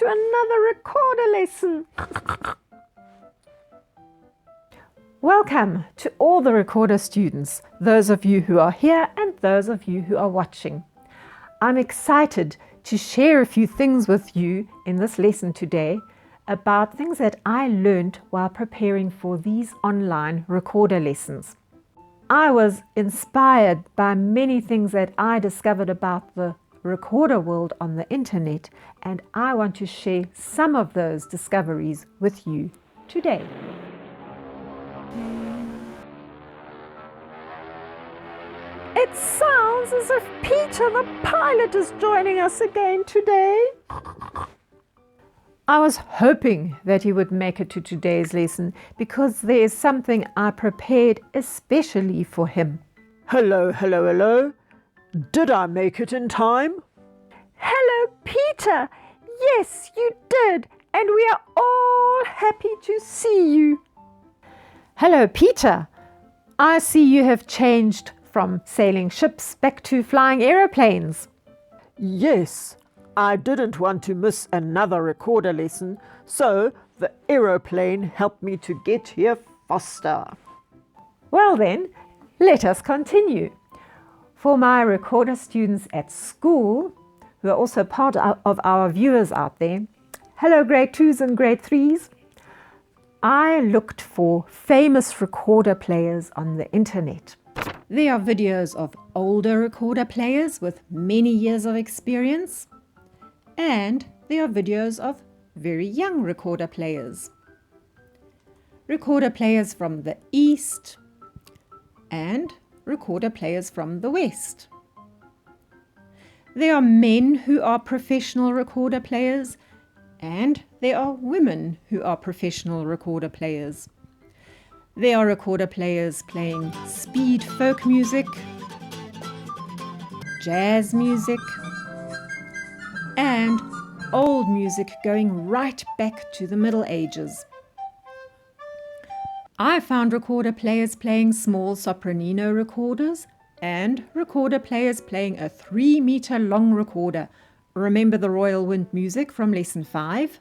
to another recorder lesson. Welcome to all the recorder students, those of you who are here and those of you who are watching. I'm excited to share a few things with you in this lesson today about things that I learned while preparing for these online recorder lessons. I was inspired by many things that I discovered about the recorder world on the internet, and I want to share some of those discoveries with you today. It sounds as if Peter the pilot is joining us again today. I was hoping that he would make it to today's lesson because there is something I prepared especially for him. Hello, hello, hello. Did I make it in time? Hello, Peter. Yes, you did, and we are all happy to see you. Hello, Peter. I see you have changed from sailing ships back to flying aeroplanes. Yes, I didn't want to miss another recorder lesson, so the aeroplane helped me to get here faster. Well then, let us continue. For my recorder students at school, who are also part of our viewers out there, hello grade 2s and grade 3s, I looked for famous recorder players on the internet. There are videos of older recorder players with many years of experience, and there are videos of very young recorder players. Recorder players from the East and recorder players from the West. There are men who are professional recorder players, and there are women who are professional recorder players. There are recorder players playing speed folk music, jazz music, and old music going right back to the Middle Ages. I found recorder players playing small sopranino recorders and recorder players playing a 3-meter long recorder. Remember the Royal Wind music from lesson 5?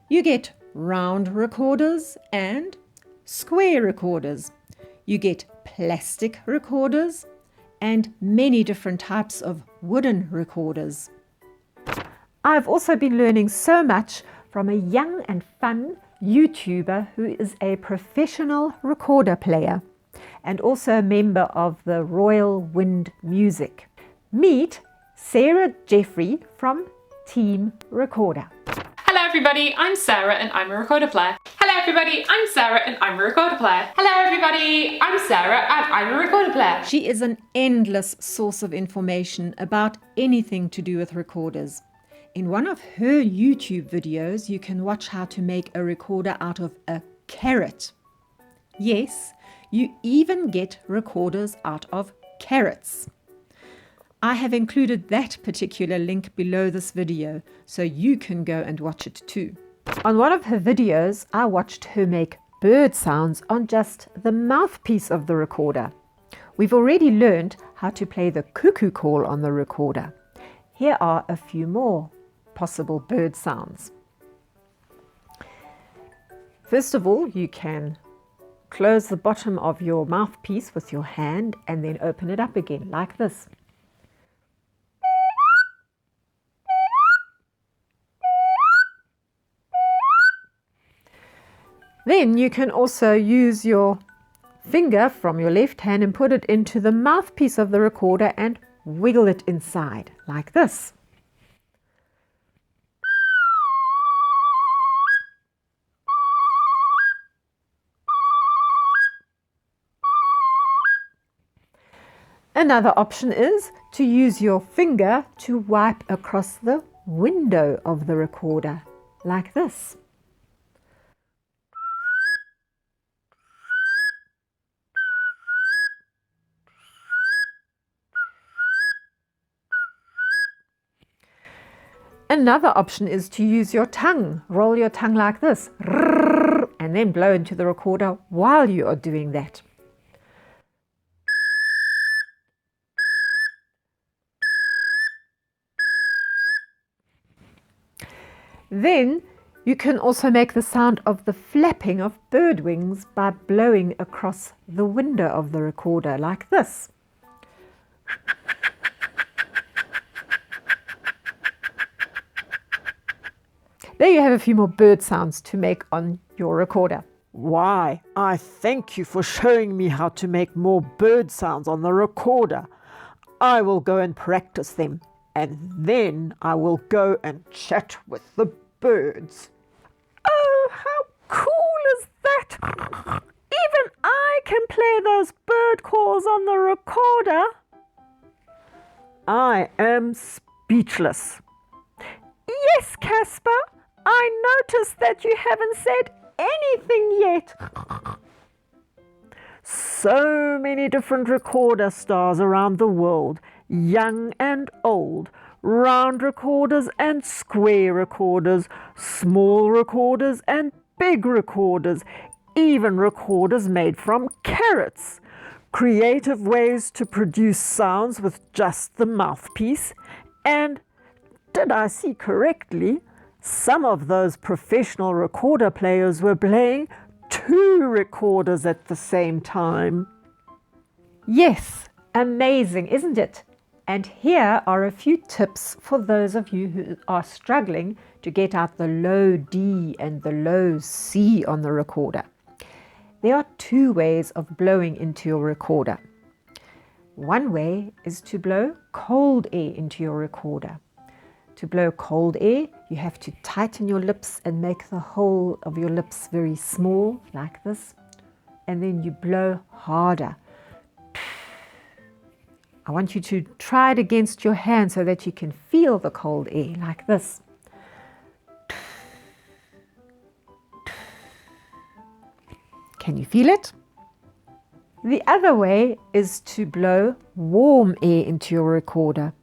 You get round recorders and square recorders. You get plastic recorders and many different types of wooden recorders. I've also been learning so much from a young and fun YouTuber who is a professional recorder player and also a member of the Royal Wind Music. Meet Sarah Jeffrey from Team Recorder. Hello everybody, I'm Sarah and I'm a recorder player. Hello everybody, I'm Sarah and I'm a recorder player. Hello everybody, I'm Sarah and I'm a recorder player. She is an endless source of information about anything to do with recorders. In one of her YouTube videos, you can watch how to make a recorder out of a carrot. Yes, you even get recorders out of carrots. I have included that particular link below this video, so you can go and watch it too. On one of her videos, I watched her make bird sounds on just the mouthpiece of the recorder. We've already learned how to play the cuckoo call on the recorder. Here are a few more possible bird sounds. First of all, you can close the bottom of your mouthpiece with your hand and then open it up again like this. Then you can also use your finger from your left hand and put it into the mouthpiece of the recorder and wiggle it inside like this. Another option is to use your finger to wipe across the window of the recorder like this. Another option is to use your tongue. Roll your tongue like this and then blow into the recorder while you are doing that. Then you can also make the sound of the flapping of bird wings by blowing across the window of the recorder like this. There you have a few more bird sounds to make on your recorder. Why, I thank you for showing me how to make more bird sounds on the recorder. I will go and practice them, and then I will go and chat with the birds. Oh, how cool is that? Even I can play those bird calls on the recorder. I am speechless. Yes, Casper, I noticed that you haven't said anything yet. So many different recorder stars around the world, young and old, round recorders and square recorders, small recorders and big recorders, even recorders made from carrots, creative ways to produce sounds with just the mouthpiece, and, did I see correctly, some of those professional recorder players were playing 2 recorders at the same time. Yes, amazing, isn't it? And here are a few tips for those of you who are struggling to get out the low D and the low C on the recorder. There are 2 ways of blowing into your recorder. One way is to blow cold air into your recorder. To blow cold air, you have to tighten your lips and make the hole of your lips very small, like this. And then you blow harder. I want you to try it against your hand so that you can feel the cold air, like this. Can you feel it? The other way is to blow warm air into your recorder.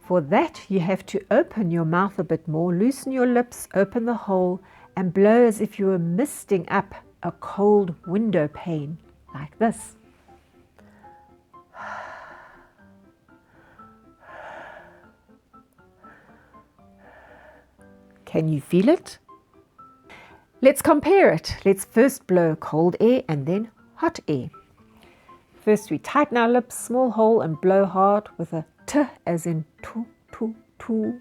For that, you have to open your mouth a bit more, loosen your lips, open the hole, and blow as if you were misting up a cold window pane, like this. Can you feel it? Let's compare it. Let's first blow cold air and then hot air. First, we tighten our lips, small hole, and blow hard with a T as in tu, tu, tu.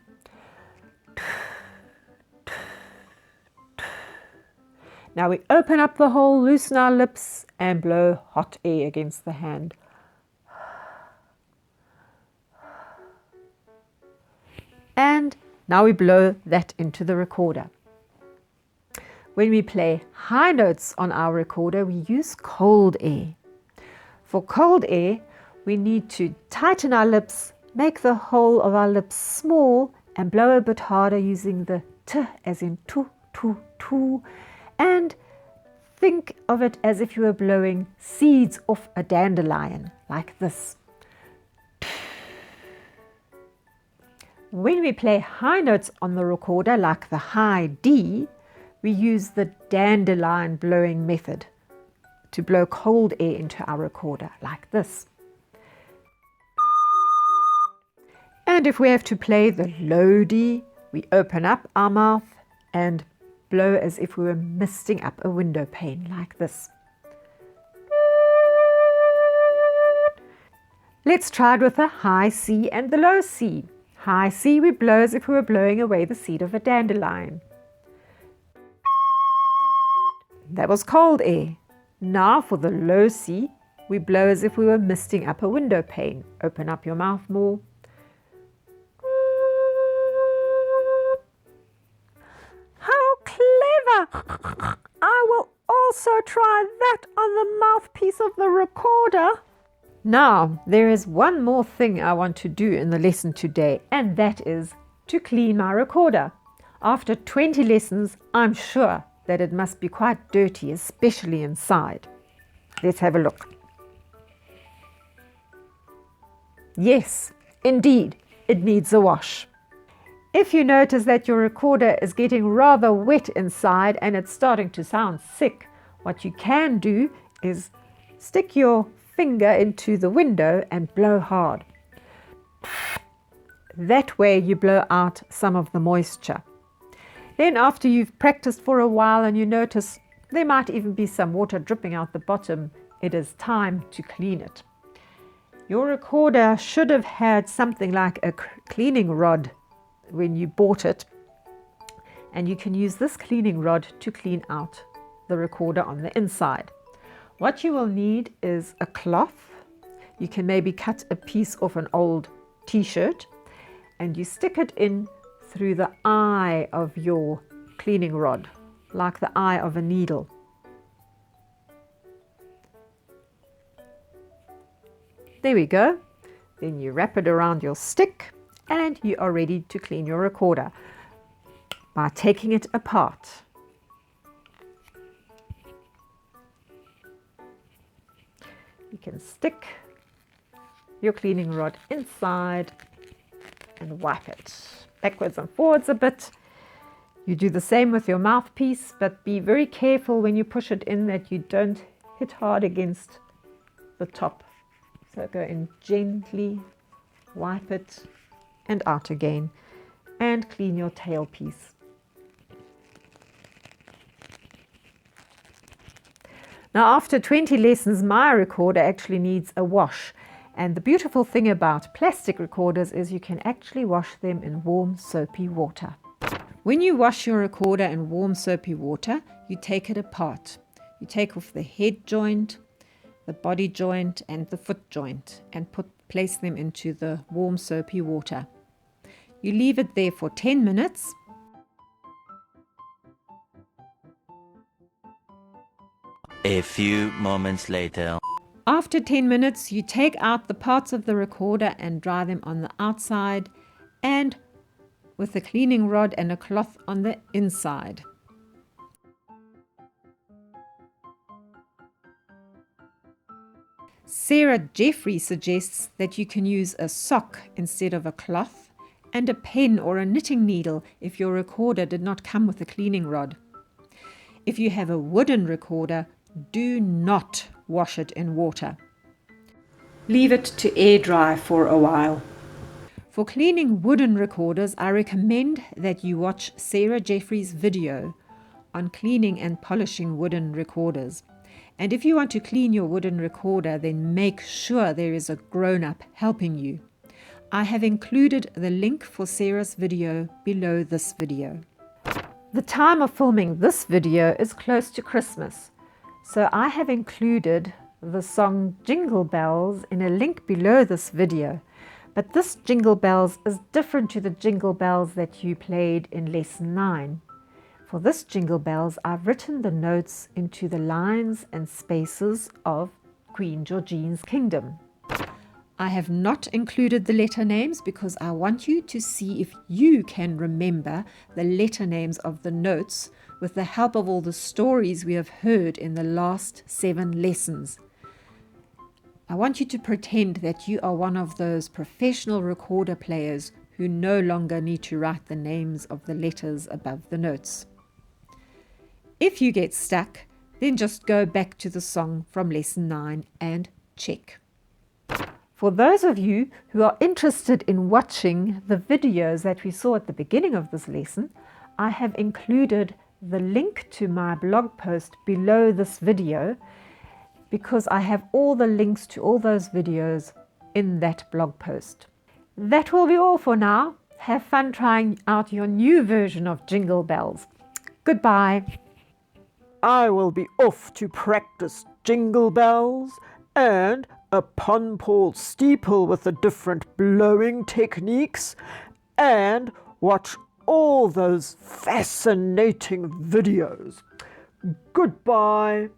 Now we open up the hole, loosen our lips, and blow hot air against the hand. And now we blow that into the recorder. When we play high notes on our recorder, we use cold air. For cold air, we need to tighten our lips, make the hole of our lips small, and blow a bit harder using the T as in tu, tu, tu, and think of it as if you were blowing seeds off a dandelion, like this. When we play high notes on the recorder, like the high D, we use the dandelion blowing method to blow cold air into our recorder, like this. And if we have to play the low D, we open up our mouth and blow as if we were misting up a window pane, like this. Let's try it with the high C and the low C. High C, we blow as if we were blowing away the seed of a dandelion. That was cold air. Now for the low C, we blow as if we were misting up a window pane. Open up your mouth more. How clever! I will also try that on the mouthpiece of the recorder. Now, there is one more thing I want to do in the lesson today, and that is to clean my recorder. After 20 lessons, I'm sure that it must be quite dirty, especially inside. Let's have a look. Yes, indeed, it needs a wash. If you notice that your recorder is getting rather wet inside and it's starting to sound sick, what you can do is stick your finger into the window and blow hard. That way you blow out some of the moisture. Then after you've practiced for a while and you notice there might even be some water dripping out the bottom, it is time to clean it. Your recorder should have had something like a cleaning rod when you bought it, and you can use this cleaning rod to clean out the recorder on the inside. What you will need is a cloth. You can maybe cut a piece off an old t-shirt and you stick it in through the eye of your cleaning rod, like the eye of a needle. There we go. Then you wrap it around your stick and you are ready to clean your recorder by taking it apart. You can stick your cleaning rod inside and wipe it backwards and forwards a bit. You do the same with your mouthpiece, but be very careful when you push it in that you don't hit hard against the top. So go in gently, wipe it and out again, and clean your tailpiece. Now after 20 lessons, my recorder actually needs a wash. And the beautiful thing about plastic recorders is you can actually wash them in warm soapy water. When you wash your recorder in warm soapy water, you take it apart. You take off the head joint, the body joint and the foot joint and place them into the warm soapy water. You leave it there for 10 minutes. A few moments later. After 10 minutes, you take out the parts of the recorder and dry them on the outside and with a cleaning rod and a cloth on the inside. Sarah Jeffrey suggests that you can use a sock instead of a cloth and a pen or a knitting needle if your recorder did not come with a cleaning rod. If you have a wooden recorder, do not wash it in water. Leave it to air dry for a while. For cleaning wooden recorders, I recommend that you watch Sarah Jeffrey's video on cleaning and polishing wooden recorders. And if you want to clean your wooden recorder, then make sure there is a grown-up helping you. I have included the link for Sarah's video below this video. The time of filming this video is close to Christmas, so I have included the song Jingle Bells in a link below this video. But this Jingle Bells is different to the Jingle Bells that you played in Lesson 9. For this Jingle Bells, I've written the notes into the lines and spaces of Queen Georgine's kingdom. I have not included the letter names because I want you to see if you can remember the letter names of the notes with the help of all the stories we have heard in the last 7 lessons. I want you to pretend that you are one of those professional recorder players who no longer need to write the names of the letters above the notes. If you get stuck, then just go back to the song from Lesson 9 and check. For those of you who are interested in watching the videos that we saw at the beginning of this lesson, I have included the link to my blog post below this video because I have all the links to all those videos in that blog post. That will be all for now. Have fun trying out your new version of Jingle Bells. Goodbye. I will be off to practice Jingle Bells and upon Paul's steeple with the different blowing techniques and watch all those fascinating videos. Goodbye.